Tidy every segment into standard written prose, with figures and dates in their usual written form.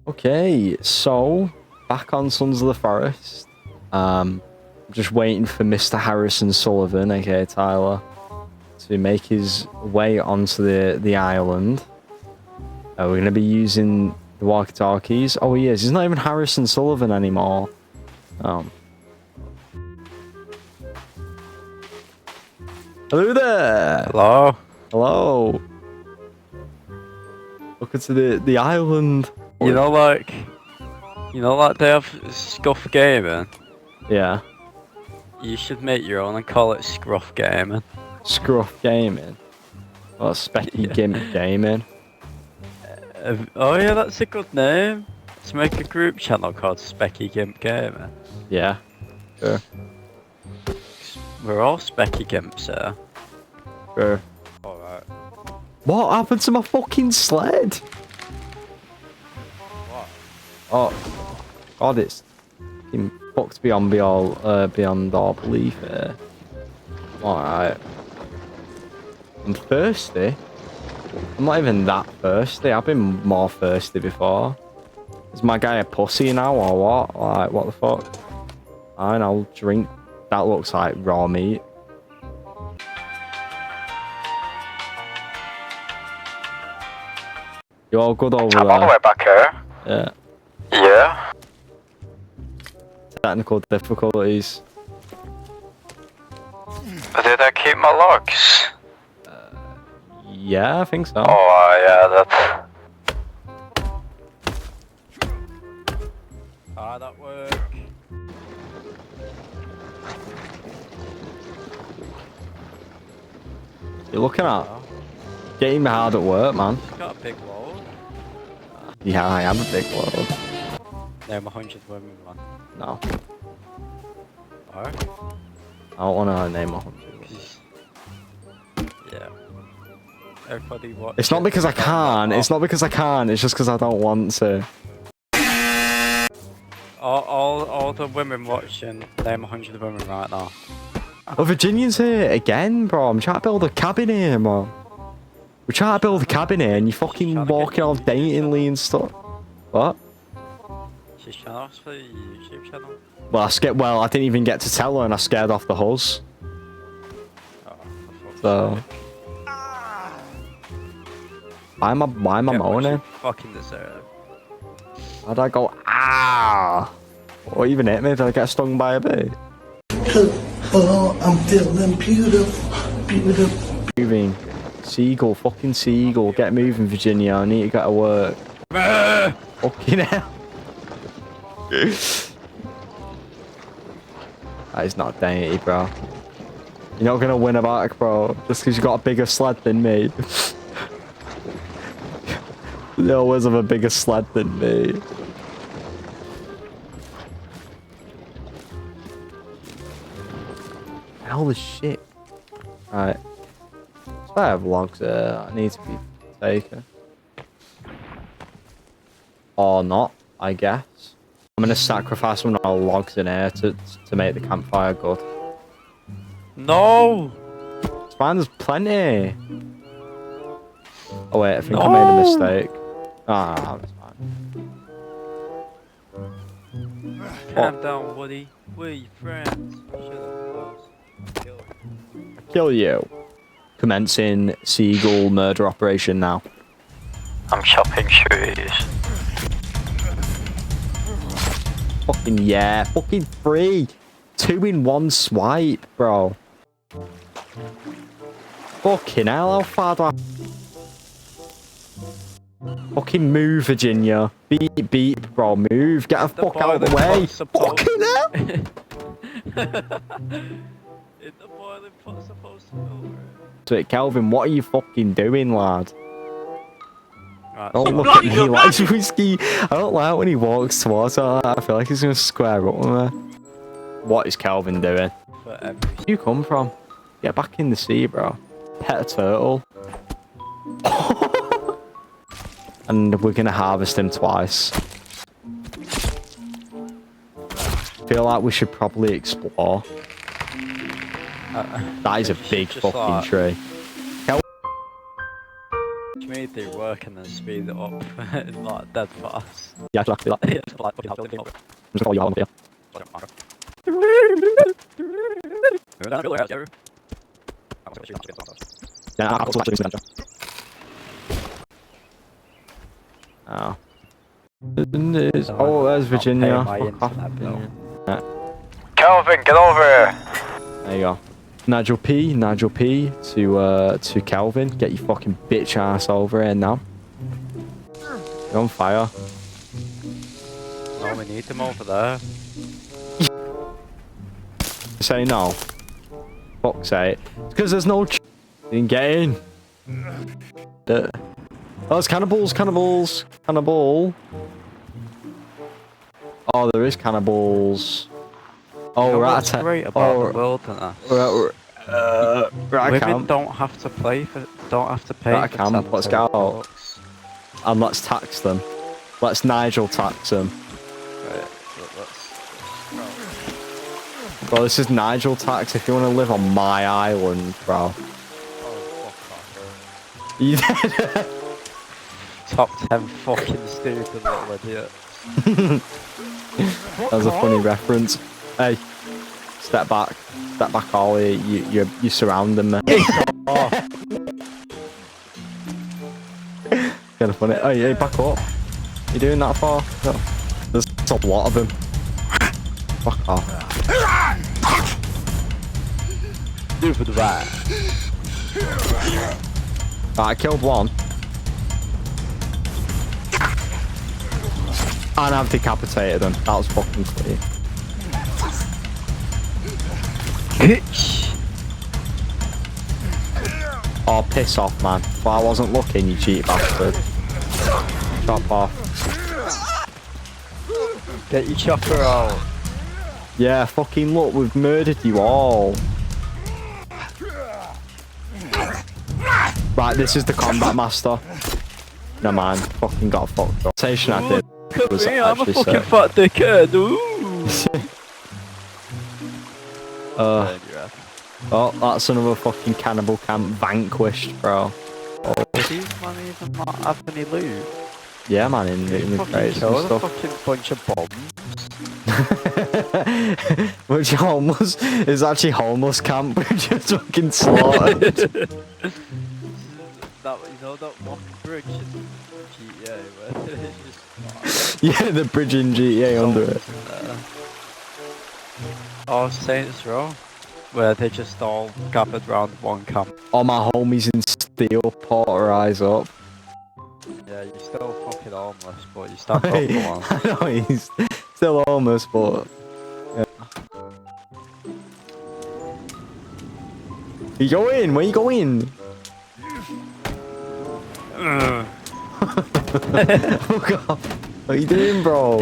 Okay, so back on Sons of the Forest. Just waiting for Mr. Harrison Sullivan, aka Tyler, to make his way onto the island. We're gonna be using the walkie-talkies. Oh, he is. He's not even Harrison Sullivan anymore. Hello there. Hello. Hello. Welcome to the island. You know, like they have Scuff Gaming? Yeah. You should make your own and call it Scruff Gaming. Scruff Gaming. Or Specky Gimp Gaming. Oh yeah, that's a good name. Let's make a group channel called Specky Gimp Gaming. Yeah. Sure. We're all Specky Gimps here. Sure. Alright. What happened to my fucking sled? What? Oh. God, it's fucking fucked beyond all belief here. Alright. I'm thirsty. I'm not even that thirsty. I've been more thirsty before. Is my guy a pussy now or what? Like, what the fuck? Fine, I'll drink. That looks like raw meat. You all good over I'm there? all the way back here. Yeah. Yeah. Technical difficulties. Did I keep my logs? Yeah, I think so. Oh, yeah, that. Ah, that work. You're looking at getting me hard at work, man. You got a big load. Yeah, I am a big load. Name 100 women, man. No, Alright. I don't want to name 100. Yeah. Everybody watch. It's not because I can't. It's not because I can't. It's just because I don't want to. All the women watching, name 100 women right now. Oh, Virginian's here again, bro. I'm trying to build a cabin here, man. We're trying to build a cabin here, and you're fucking walking all daintily and stuff. What? She's trying to ask for your YouTube channel. Well, I didn't even get to tell her, and I scared off the huzz. Oh, for fuck's So. sake. Why am I Get what moaning? you fucking deserve. How'd I go? Ah! What even hit me? Did I get stung by a bee? Oh, I'm feeling beautiful, beautiful. Moving. Seagull, fucking seagull. Get moving, Virginia. I need to get to work. Fucking hell. That is not dainty, bro. You're not gonna win a back, bro. Just because you got a bigger sled than me. You always have a bigger sled than me. Holy shit. Right. So I have logs there. I need to be taken. Or not, I guess. I'm gonna sacrifice one of our logs in here to make the campfire good. No! It's fine, there's plenty. Oh wait, I think I made a mistake. Ah, it's fine. Calm down, Woody. We're your friends. Shut up, Kill you. Kill you. Commencing seagull murder operation now. I'm chopping trees. Fucking yeah, fucking free. 2 in 1 swipe, bro. Fucking hell, how far do I... Fucking move, Virginia. Beep, beep, bro, move. Get the fuck out of the way. Fucking hell. In the boiling pot's supposed to go. So, Kelvin, what are you fucking doing, lad? Right, Don't look at me like whiskey. I don't like when he walks towards her. I feel like he's gonna square up with me. What is Kelvin doing? Where do you come from? Get back in the sea, bro. Pet a turtle. And we're gonna harvest him twice. Feel like we should probably explore. That is a big fucking tree. Which means need to do work and then speed it up in like dead fast. Yeah, exactly that. Yeah, like fucking helping people. I'm just gonna call you out on here. Yeah, I'll also actually do Oh. Oh, there's Virginia. my Fuck off, internet bill. Virginia. Calvin, get over here. There you go. Nigel P to Calvin. Get your fucking bitch ass over here now. You're on fire. No, we need them over there. Say no. Fuck's sake. Because there's no ch didn't get in. Oh, it's cannibals. Cannibal. Oh, there is cannibals. Oh, You know we're what's at great about the wilderness? we're at a Women camp. don't have to pay for We're at a for camp. Let's go. $10. And let's tax them. Let's Nigel tax them. Right, let's... Bro, this is Nigel tax if you want to live on my island, bro. Oh, fuck off. You Top 10 fucking stupid little idiot. That was a funny reference. Hey, step back, Ollie. You surrounding me. Oh, Kind of funny. Hey, back up. You doing that far? No. There's a lot of them. Fuck off. stupid rat. Right, I killed one. And I've decapitated him. That was fucking clear. Oh, piss off, man. Well, I wasn't looking, you cheat bastard. Chop off. Get your chopper out. Yeah, fucking look, we've murdered you all. Right, this is the combat master. No man, fucking got fucked up. The rotation I did Look was at me, I'm a actually fucking sick. fat dickhead. Ooh. Oh, that's another fucking cannibal camp vanquished, bro. Oh. Did these man even not have any loot? Yeah, man, in the Fucking crates and killed a stuff. fucking bunch of bombs. Which homeless is actually homeless camp. We're just fucking slaughtered. That, you know that one bridge in GTA where it's just Yeah, the bridge in GTA under it. Oh, Saints Row, where they just all gathered round one camp. All my homies in steel Porter eyes up. Yeah, you're still fucking homeless, but you stand up Hey, for one. I know he's still homeless, but yeah. You go in. Where you going? Oh god, what are you doing, bro?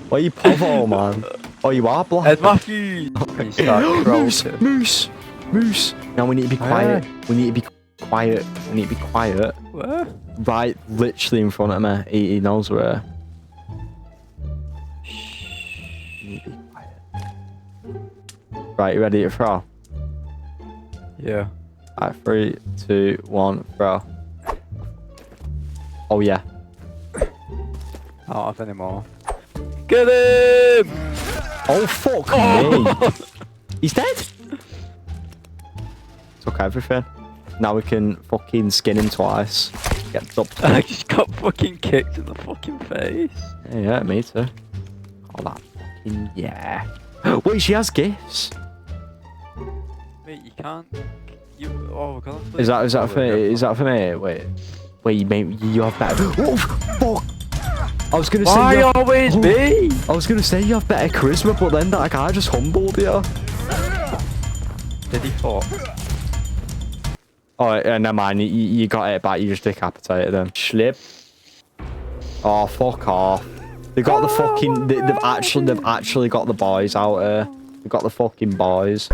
Why are you povo, man? Oh, you are black. Ed Matthews! You start Moose, crouching. moose. Now we need to be quiet. We need to be quiet. We need to be quiet. Where? Right, literally in front of me. He knows where. You need to be quiet. Right, you ready to throw? Yeah. Alright, 3, 2, 1, throw. Oh yeah. I don't have any more. Get him! Oh fuck me! He's dead. Took everything. Now we can fucking skin him twice. Get dumped. I just got fucking kicked in the fucking face. Yeah, me too. Oh that fucking yeah. Wait, she has gifts. Wait, you can't. You. Oh, we're gonna. Is that for me? Is that for me? Wait, mate, you have better. Oh fuck! I was gonna say. Why you have... always Oh, me? I was gonna say you have better charisma, but then that guy just humbled you. Did he fall? Oh, yeah, never mind. You got it back. You just decapitated him. Schlip. Oh, fuck off. They got the fucking. They've actually got the boys out here. They've got the fucking boys.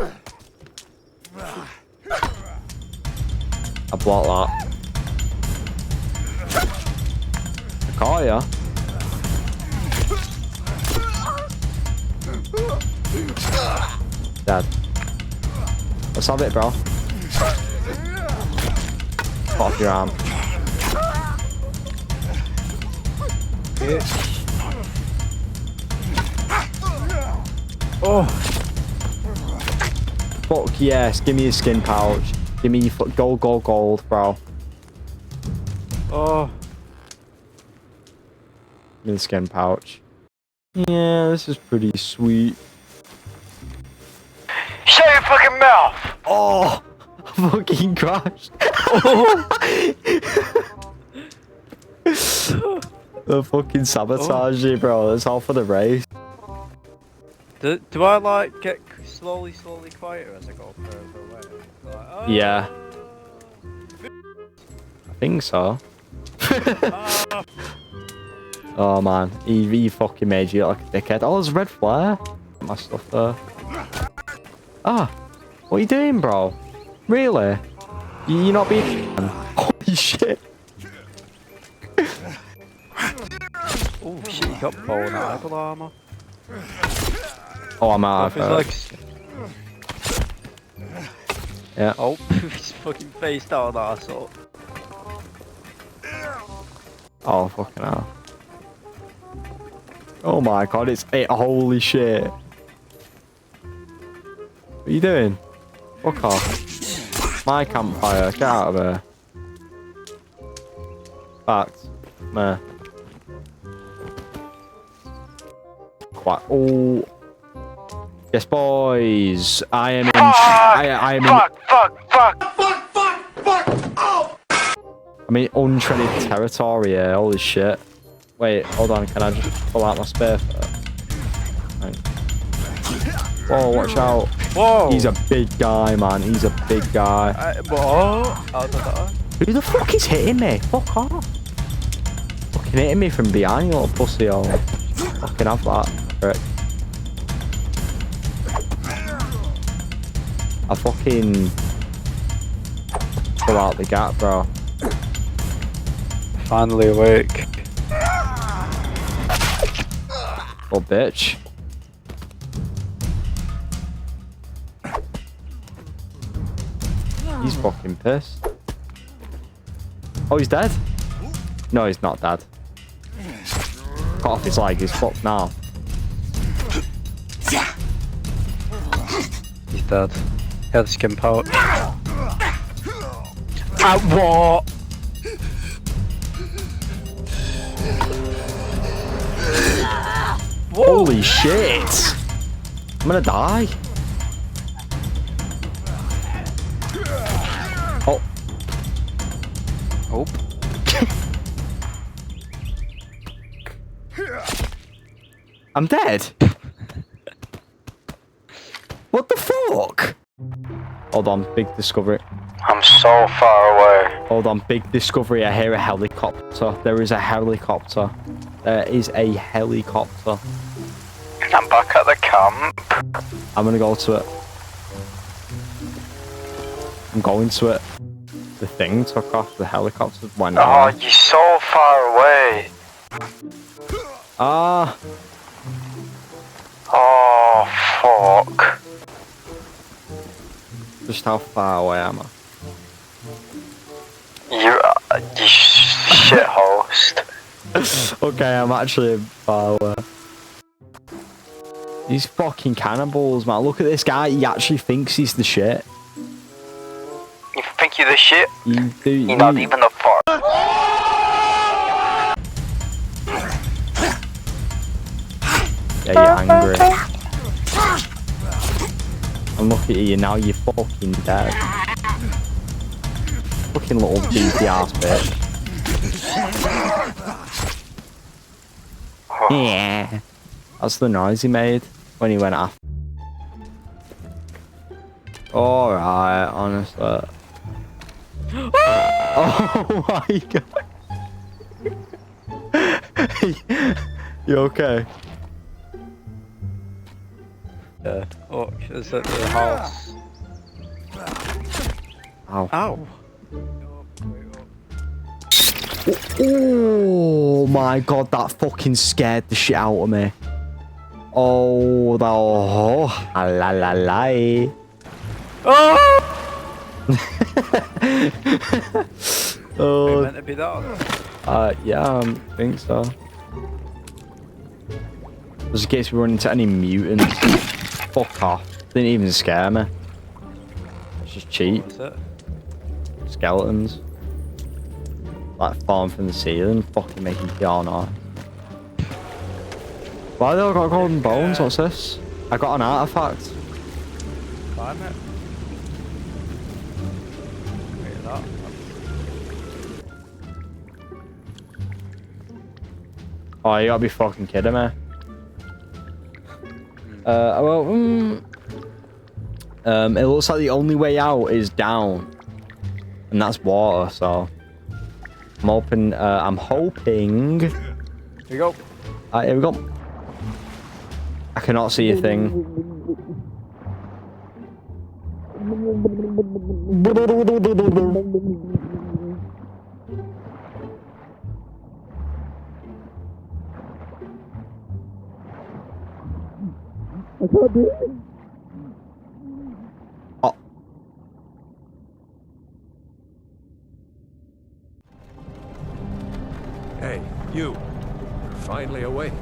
I blocked that. I caught ya. Dead. Let's have it, bro. Cut off your arm. bitch. Oh. Fuck yes, give me a skin pouch. Give me your gold, gold, gold, bro. Oh. Give me the skin pouch. Yeah, this is pretty sweet. Shut your fucking mouth! Oh, I fucking crashed. The fucking sabotage you, bro. That's all for the race. Do I like get slowly quieter as I go further away? Like, oh. Yeah. I think so. Oh. Oh man, he fucking made you look like a dickhead. Oh, there's a red flare. My stuff there. Ah, what are you doing, bro? Really? You're not being. Holy shit. Oh shit, you got bone eyeball armor. Oh, I'm out Off his of legs. Yeah. Oh, his fucking face down, arsehole. Oh, fucking hell. Oh my god, it's it. Holy shit. What are you doing? Fuck off. My campfire. Get out of here. Fact. Meh. Quite. Oh. Yes, boys. I am in. I am in. Fuck! Oh! I'm in untreaded territory here. Holy shit. Wait, hold on. Can I just pull out my spare foot? Right. Whoa, watch out. Whoa! He's a big guy, man. He's a big guy. What? How did that? Who the fuck is hitting me? Fuck off. Fucking hitting me from behind, you little pussy hole. Fucking have that. Prick. I fucking pull out the gap, bro. Finally awake. Oh, bitch. He's fucking pissed. Oh, he's dead? No, he's not dead. Cut off his leg, he's fucked now. He's dead. He had a skin pouch. What? Holy shit! I'm gonna die. Oh. Oh. I'm dead. What the fuck? Hold on, big discovery. I'm so far away. Hold on, big discovery. I hear a helicopter. There is a helicopter. There is a helicopter. I'm back at the camp. I'm gonna go to it. I'm going to it. The thing took off. The helicopter went Oh, off. you're so far away. Ah. Oh, fuck. Just how far away am I? You shit host. Okay, I'm actually far away. These fucking cannibals, man. Look at this guy. He actually thinks he's the shit. You think you're the shit? You're not even the fuck. Yeah, you're angry. And look at you now. You're fucking dead. Fucking little beefy ass bitch. Yeah. That's the noise he made when he went after. Alright, honestly. Oh my god. You okay? Yeah. Oh, is at the house. Ow. Ow. Oh my god, that fucking scared the shit out of me. Oh, that. Oh, la la la. Oh! Oh. Meant to be that. Yeah, I think so. Just in case we run into any mutants. Fuck off. Didn't even scare me. It's just cheap. What's it? Skeletons. Like falling from the ceiling, fucking making PR nice. Why they all got golden bones? What's this? I got an artifact. Climb it. Wait, that. Oh, you gotta be fucking kidding me. It looks like the only way out is down. And that's water, so... I'm hoping... Here we go. Alright, here we go. I cannot see a thing. Oh. Hey, you. You're finally awake.